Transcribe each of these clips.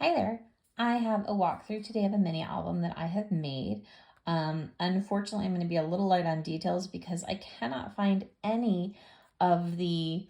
Hi there. I have a walkthrough today of a mini album that I have made. Unfortunately, I'm going to be a little light on details because I cannot find any of the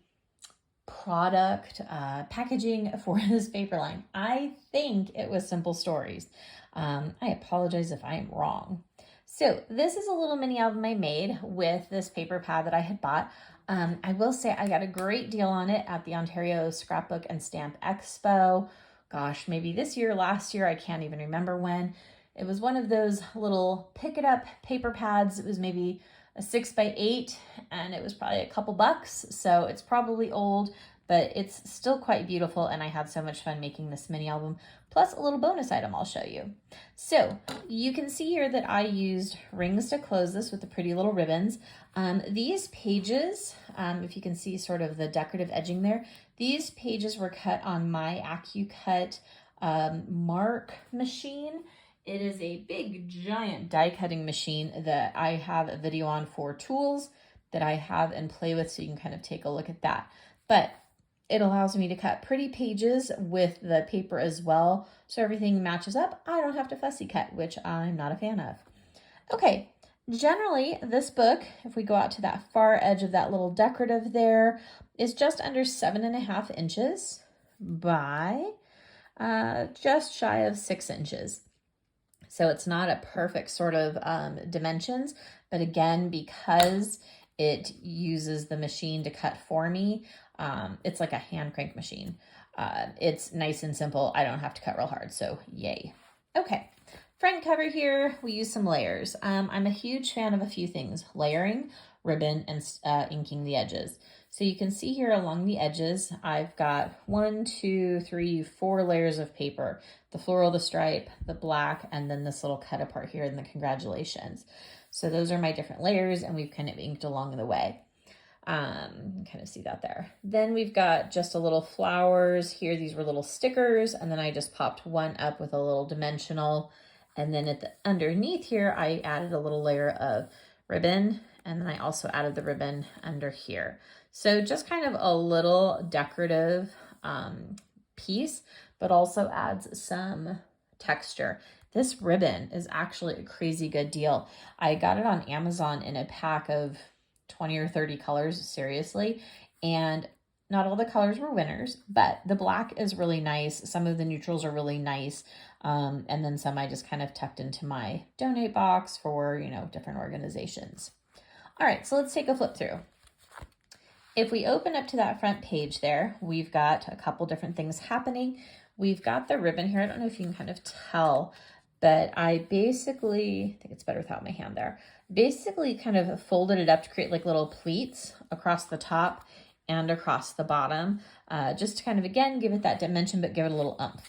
product packaging for this paper line. I think it was Simple Stories. I apologize if I am wrong. So this is a little mini album I made with this paper pad that I had bought. I will say I got a great deal on it at the Ontario Scrapbook and Stamp Expo. Gosh, maybe this year, last year, I can't even remember when. It was one of those little pick it up paper pads. It was maybe a 6x8 and it was probably a couple bucks. So it's probably old, but it's still quite beautiful. And I had so much fun making this mini album, plus a little bonus item I'll show you. So you can see here that I used rings to close this with the pretty little ribbons. These pages, if you can see sort of the decorative edging there, these pages were cut on my AccuCut mark machine. It is a big, giant die cutting machine that I have a video on for tools that I have and play with, so you can kind of take a look at that. But it allows me to cut pretty pages with the paper as well, so everything matches up. I don't have to fussy cut, which I'm not a fan of. Okay, generally this book, if we go out to that far edge of that little decorative there, is just under 7.5 inches by just shy of 6 inches. So it's not a perfect sort of dimensions, but again, because it uses the machine to cut for me, it's like a hand crank machine. It's nice and simple. I don't have to cut real hard, so yay. Okay, front cover here, we use some layers. I'm a huge fan of a few things: layering, ribbon, and inking the edges. So you can see here along the edges, I've got 1, 2, 3, 4 layers of paper. The floral, the stripe, the black, and then this little cut apart here in the congratulations. So those are my different layers, and we've kind of inked along the way. Kind of see that there. Then we've got just a little flowers here. These were little stickers, and then I just popped one up with a little dimensional. And then at the underneath here, I added a little layer of ribbon, and then I also added the ribbon under here. So just kind of a little decorative piece, but also adds some texture. This ribbon is actually a crazy good deal. I got it on Amazon in a pack of 20 or 30 colors, seriously, and not all the colors were winners, but the black is really nice. Some of the neutrals are really nice. And then some I just kind of tucked into my donate box for, different organizations. All right, so let's take a flip through. If we open up to that front page there, we've got a couple different things happening. We've got the ribbon here. I don't know if you can kind of tell, but I think it's better without my hand there, basically kind of folded it up to create like little pleats across the top and across the bottom, just to kind of, again, give it that dimension, but give it a little oomph.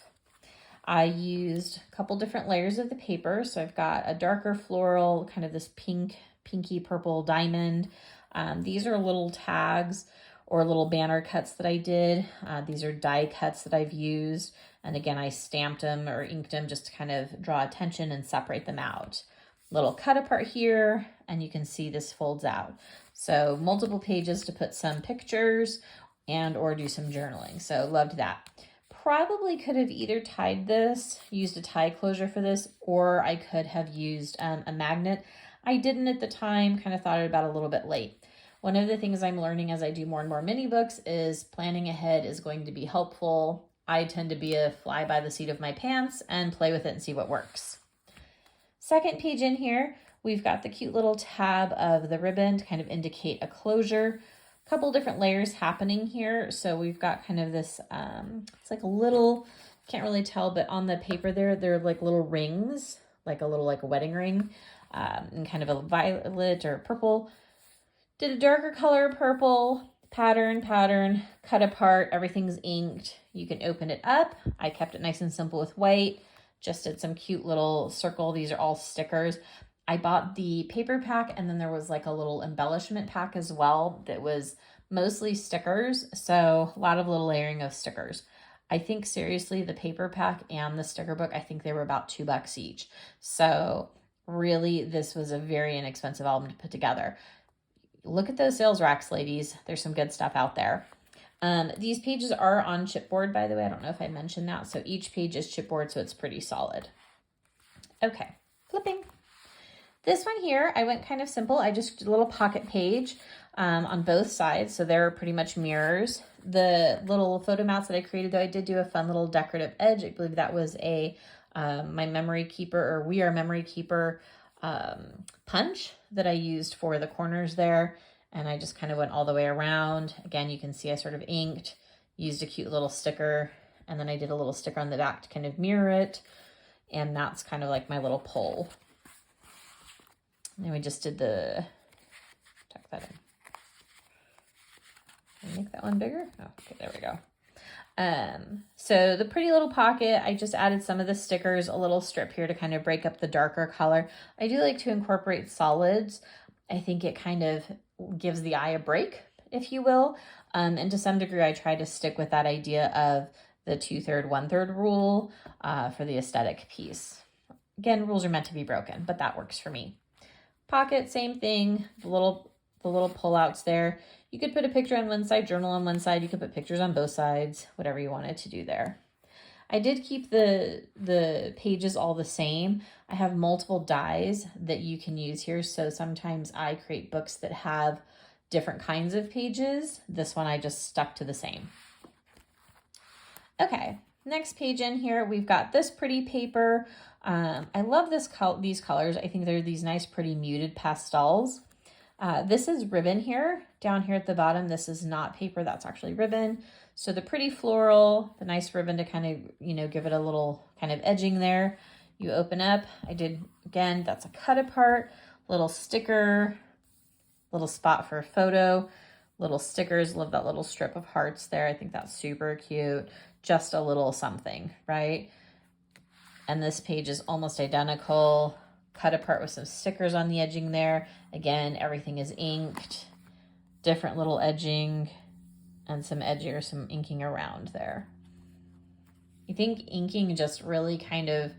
I used a couple different layers of the paper. So I've got a darker floral, kind of this pinky purple diamond. These are little tags or little banner cuts that I did. These are die cuts that I've used. And again, I stamped them or inked them just to kind of draw attention and separate them out. Little cut apart here, and you can see this folds out. So multiple pages to put some pictures and or do some journaling. So loved that. Probably could have either tied this, used a tie closure for this, or I could have used a magnet. I didn't at the time, kind of thought about it a little bit late. One of the things I'm learning as I do more and more mini books is planning ahead is going to be helpful. I tend to be a fly by the seat of my pants and play with it and see what works. Second page in here, we've got the cute little tab of the ribbon to kind of indicate a closure. A couple different layers happening here. So we've got kind of this, it's like a little, can't really tell, but on the paper there, they're like little rings, like a little like a wedding ring, and kind of a violet or purple. Did a darker color, purple, pattern, cut apart, everything's inked. You can open it up. I kept it nice and simple with white, just did some cute little circle. These are all stickers. I bought the paper pack, and then there was like a little embellishment pack as well that was mostly stickers. So a lot of little layering of stickers. I think seriously, the paper pack and the sticker book, I think they were about $2 each. So really, this was a very inexpensive album to put together. Look at those sales racks, ladies. There's some good stuff out there. These pages are on chipboard, by the way. I don't know if I mentioned that. So each page is chipboard, so it's pretty solid. Okay, flipping. This one here, I went kind of simple. I just did a little pocket page on both sides, so they're pretty much mirrors. The little photo mats that I created, though, I did do a fun little decorative edge. I believe that was a my memory keeper, or We Are Memory Keeper punch that I used for the corners there. And I just kind of went all the way around. Again, you can see I sort of inked, used a cute little sticker, and then I did a little sticker on the back to kind of mirror it. And that's kind of like my little pole. And then we just did tuck that in. Can I make that one bigger? Oh, okay, there we go. So the pretty little pocket, I just added some of the stickers, a little strip here to kind of break up the darker color. I do like to incorporate solids. I think it kind of gives the eye a break, if you will. And to some degree, I try to stick with that idea of the 2/3, 1/3 rule for the aesthetic piece. Again, rules are meant to be broken, but that works for me. Pocket, same thing, the little pullouts there. You could put a picture on one side, journal on one side. You could put pictures on both sides, whatever you wanted to do there. I did keep the pages all the same. I have multiple dies that you can use here. So sometimes I create books that have different kinds of pages. This one I just stuck to the same. Okay, next page in here, we've got this pretty paper. I love these colors. I think they're these nice, pretty muted pastels. This is ribbon here. Down here at the bottom, this is not paper, that's actually ribbon. So the pretty floral, the nice ribbon to kind of, give it a little kind of edging there. You open up, I did, again, that's a cut apart, little sticker, little spot for a photo, little stickers, love that little strip of hearts there. I think that's super cute. Just a little something, right? And this page is almost identical, cut apart with some stickers on the edging there. Again, everything is inked, different little edging, and some edging or some inking around there. I think inking just really kind of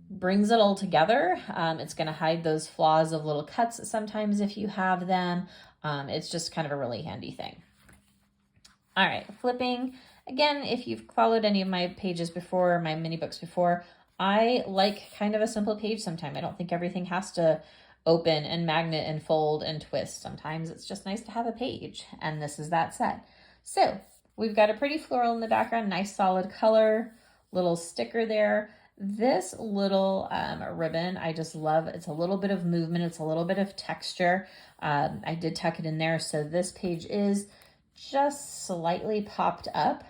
brings it all together. It's going to hide those flaws of little cuts sometimes if you have them. It's just kind of a really handy thing. All right, flipping. Again, if you've followed any of my pages before, my mini books before, I like kind of a simple page sometimes. I don't think everything has to open and magnet and fold and twist. Sometimes it's just nice to have a page, and this is that set. So we've got a pretty floral in the background, nice solid color, little sticker there. This little ribbon, I just love. It's a little bit of movement. It's a little bit of texture. I did tuck it in there. So this page is just slightly popped up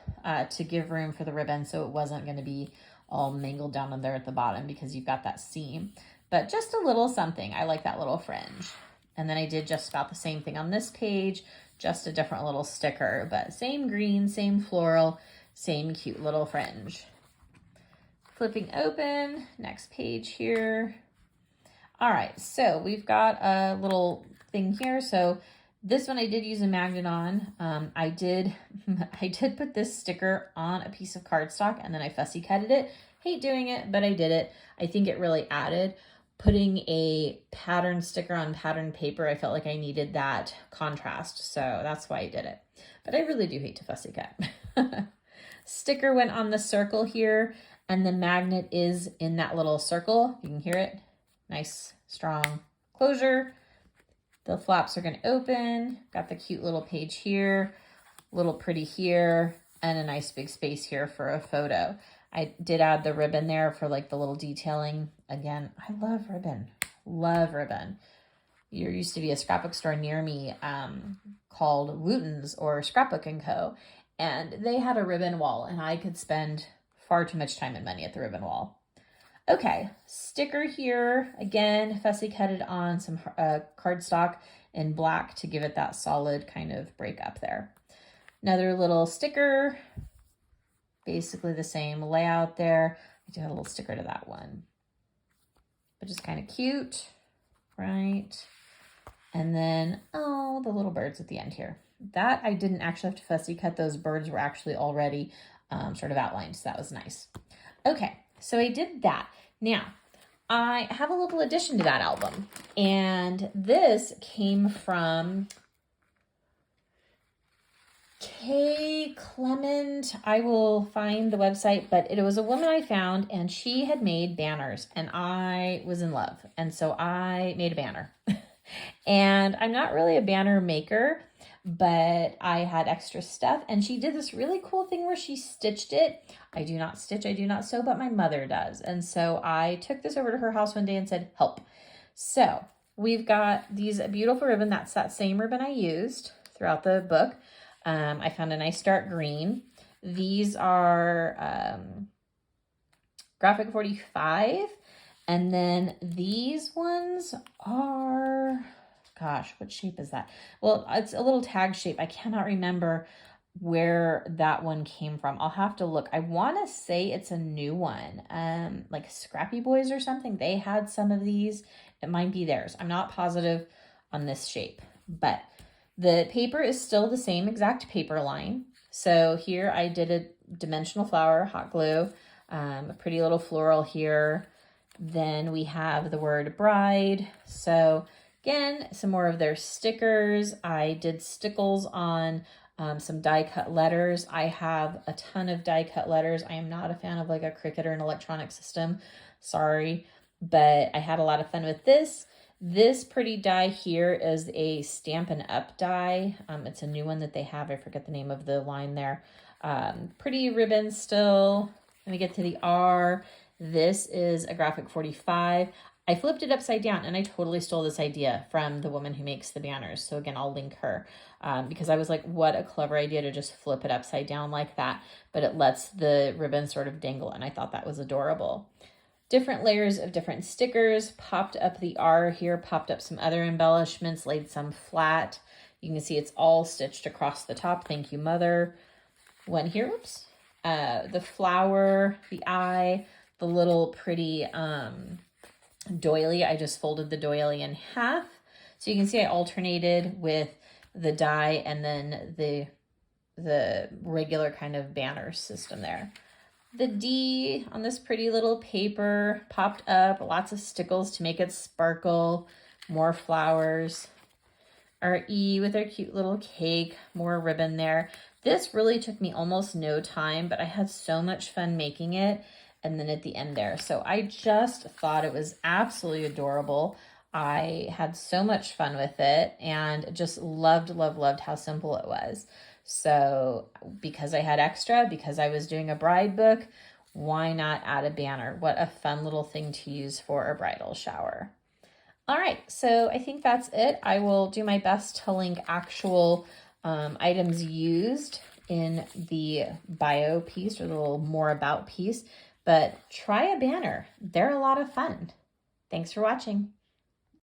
to give room for the ribbon, so it wasn't going to be all mangled down in there at the bottom because you've got that seam. But just a little something. I like that little fringe. And then I did just about the same thing on this page, just a different little sticker, but same green, same floral, same cute little fringe. Flipping open, next page here. All right, so we've got a little thing here. So this one I did use a magnet on. I did put this sticker on a piece of cardstock and then I fussy cutted it. Hate doing it, but I did it. I think it really added. Putting a pattern sticker on pattern paper, I felt like I needed that contrast, so that's why I did it. But I really do hate to fussy cut. Sticker went on the circle here, and the magnet is in that little circle. You can hear it. Nice, strong closure. The flaps are going to open. Got the cute little page here, little pretty here, and a nice big space here for a photo. I did add the ribbon there for like the little detailing. Again, I love ribbon. Love ribbon. There used to be a scrapbook store near me called Wooten's or Scrapbook & Co. And they had a ribbon wall, and I could spend far too much time and money at the ribbon wall. Okay, sticker here. Again, fussy cut it on some cardstock in black to give it that solid kind of break up there. Another little sticker. Basically the same layout there. I do have a little sticker to that one. But just kind of cute, right? And then, oh, the little birds at the end here. That I didn't actually have to fussy cut. Those birds were actually already sort of outlined, so that was nice. Okay, so I did that. Now, I have a little addition to that album. And this came from Kay Clement, I will find the website, but it was a woman I found and she had made banners and I was in love. And so I made a banner. And I'm not really a banner maker, but I had extra stuff and she did this really cool thing where she stitched it. I do not stitch, I do not sew, but my mother does. And so I took this over to her house one day and said, help. So we've got these beautiful ribbon. That's that same ribbon I used throughout the book. I found a nice dark green. These are graphic 45. And then these ones are, gosh, what shape is that? Well, it's a little tag shape. I cannot remember where that one came from. I'll have to look. I want to say it's a new one, like Scrappy Boys or something. They had some of these. It might be theirs. I'm not positive on this shape, but the paper is still the same exact paper line. So here I did a dimensional flower, hot glue, a pretty little floral here. Then we have the word bride. So again, some more of their stickers. I did stickles on some die cut letters. I have a ton of die cut letters. I am not a fan of like a Cricut or an electronic system. Sorry, but I had a lot of fun with this. This pretty die here is a Stampin' Up die. It's a new one that they have. I forget the name of the line there. Pretty ribbon still. Let me get to the R. This is a graphic 45. I flipped it upside down and I totally stole this idea from the woman who makes the banners. So again, I'll link her because I was like, what a clever idea to just flip it upside down like that. But it lets the ribbon sort of dangle and I thought that was adorable. Different layers of different stickers, popped up the R here, popped up some other embellishments, laid some flat. You can see it's all stitched across the top. Thank you, Mother. One here, oops. The flower, the eye, the little pretty doily. I just folded the doily in half. So you can see I alternated with the die and then the regular kind of banner system there. The D on this pretty little paper popped up, lots of stickles to make it sparkle, more flowers. Our E with our cute little cake, more ribbon there. This really took me almost no time, but I had so much fun making it. And then at the end there. So I just thought it was absolutely adorable. I had so much fun with it and just loved, loved, loved how simple it was. So because I had extra, because I was doing a bride book, why not add a banner? What a fun little thing to use for a bridal shower. All right, so I think that's it. I will do my best to link actual items used in the bio piece or the little more about piece, but try a banner. They're a lot of fun. Thanks for watching.